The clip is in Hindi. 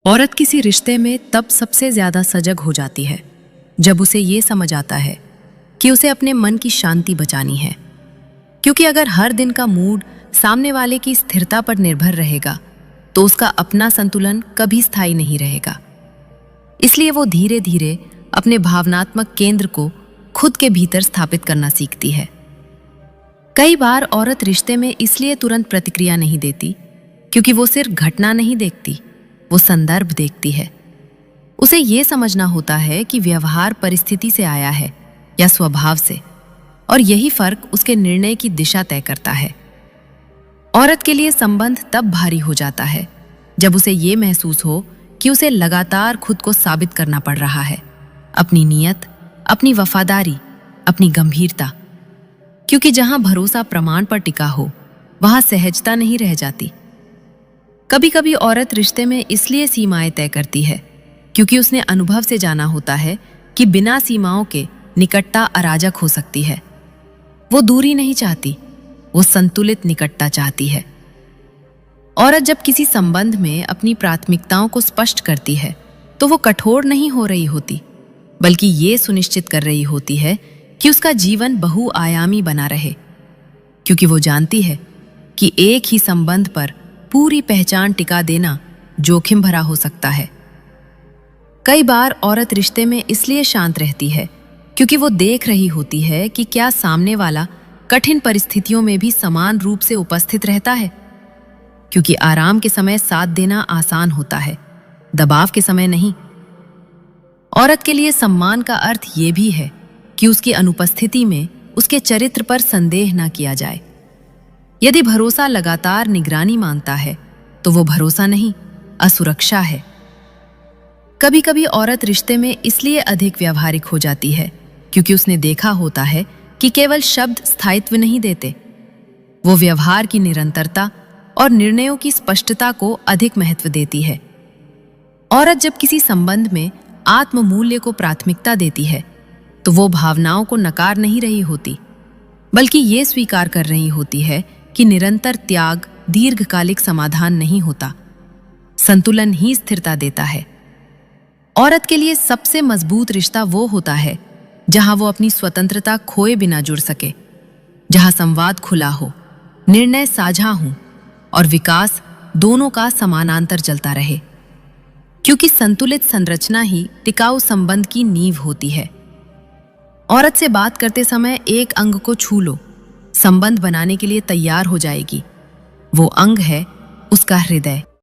औरत किसी रिश्ते में तब सबसे ज्यादा सजग हो जाती है जब उसे ये समझ आता है कि उसे अपने मन की शांति बचानी है। क्योंकि अगर हर दिन का मूड सामने वाले की स्थिरता पर निर्भर रहेगा तो उसका अपना संतुलन कभी स्थायी नहीं रहेगा। इसलिए वो धीरे धीरे अपने भावनात्मक केंद्र को खुद के भीतर स्थापित करना सीखती है। कई बार औरत रिश्ते में इसलिए तुरंत प्रतिक्रिया नहीं देती क्योंकि वो सिर्फ घटना नहीं देखती, वो संदर्भ देखती है। उसे ये समझना होता है कि व्यवहार परिस्थिति से आया है या स्वभाव से, और यही फर्क उसके निर्णय की दिशा तय करता है। औरत के लिए संबंध तब भारी हो जाता है जब उसे ये महसूस हो कि उसे लगातार खुद को साबित करना पड़ रहा है, अपनी नीयत, अपनी वफादारी, अपनी गंभीरता। क्योंकि जहां भरोसा प्रमाण पर टिका हो वहां सहजता नहीं रह जाती। कभी कभी औरत रिश्ते में इसलिए सीमाएं तय करती है क्योंकि उसने अनुभव से जाना होता है कि बिना सीमाओं के निकटता अराजक हो सकती है। वो दूरी नहीं चाहती, वो संतुलित निकटता चाहती है। औरत जब किसी संबंध में अपनी प्राथमिकताओं को स्पष्ट करती है तो वो कठोर नहीं हो रही होती, बल्कि ये सुनिश्चित कर रही होती है कि उसका जीवन बहुआयामी बना रहे। क्योंकि वो जानती है कि एक ही संबंध पर पूरी पहचान टिका देना जोखिम भरा हो सकता है। कई बार औरत रिश्ते में इसलिए शांत रहती है क्योंकि वो देख रही होती है कि क्या सामने वाला कठिन परिस्थितियों में भी समान रूप से उपस्थित रहता है। क्योंकि आराम के समय साथ देना आसान होता है, दबाव के समय नहीं। औरत के लिए सम्मान का अर्थ ये भी है कि उसकी अनुपस्थिति में उसके चरित्र पर संदेह न किया जाए। यदि भरोसा लगातार निगरानी मांगता है तो वो भरोसा नहीं, असुरक्षा है। कभी कभी औरत रिश्ते में इसलिए अधिक व्यावहारिक हो जाती है क्योंकि उसने देखा होता है कि केवल शब्द स्थायित्व नहीं देते। वो व्यवहार की निरंतरता और निर्णयों की स्पष्टता को अधिक महत्व देती है। औरत जब किसी संबंध में आत्ममूल्य को प्राथमिकता देती है तो वो भावनाओं को नकार नहीं रही होती, बल्कि ये स्वीकार कर रही होती है कि निरंतर त्याग दीर्घकालिक समाधान नहीं होता, संतुलन ही स्थिरता देता है। औरत के लिए सबसे मजबूत रिश्ता वो होता है जहां वो अपनी स्वतंत्रता खोए बिना जुड़ सके, जहां संवाद खुला हो, निर्णय साझा हों और विकास दोनों का समानांतर चलता रहे। क्योंकि संतुलित संरचना ही टिकाऊ संबंध की नींव होती है। औरत से बात करते समय एक अंग को छू लो, संबंध बनाने के लिए तैयार हो जाएगी। वो अंग है उसका हृदय।